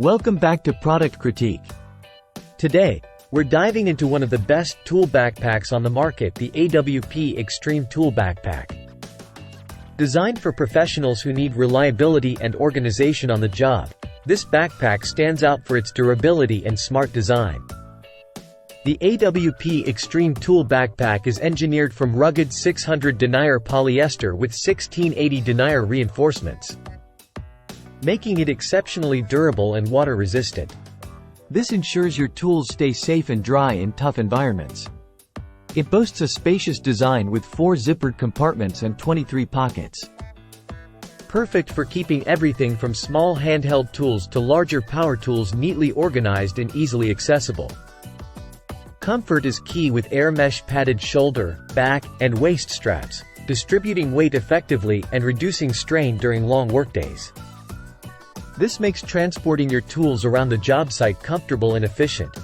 Welcome back to Product Critique. Today, we're diving into one of the best tool backpacks on the market, the AWP Extreme Tool Backpack. Designed for professionals who need reliability and organization on the job, this backpack stands out for its durability and smart design. The AWP Extreme Tool Backpack is engineered from rugged 600 denier polyester with 1680 denier reinforcements, making it exceptionally durable and water-resistant. This ensures your tools stay safe and dry in tough environments. It boasts a spacious design with 4 zippered compartments and 23 pockets. Perfect for keeping everything from small handheld tools to larger power tools neatly organized and easily accessible. Comfort is key with air mesh padded shoulder, back, and waist straps, distributing weight effectively and reducing strain during long workdays. This makes transporting your tools around the job site comfortable and efficient.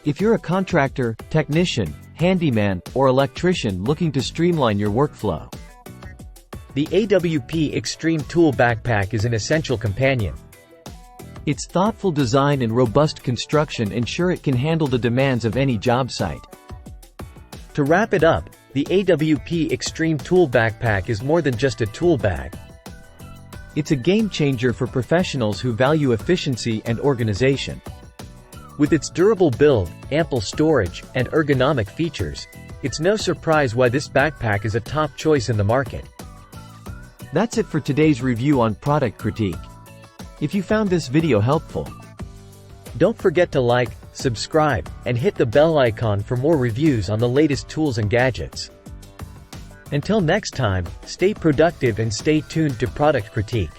If you're a contractor, technician, handyman, or electrician looking to streamline your workflow, the AWP Extreme Tool Backpack is an essential companion. Its thoughtful design and robust construction ensure it can handle the demands of any job site. To wrap it up, the AWP Extreme Tool Backpack is more than just a tool bag. It's a game changer for professionals who value efficiency and organization. With its durable build, ample storage, and ergonomic features, it's no surprise why this backpack is a top choice in the market. That's it for today's review on Product Critique. If you found this video helpful, don't forget to like, subscribe, and hit the bell icon for more reviews on the latest tools and gadgets. Until next time, stay productive and stay tuned to Product Critique.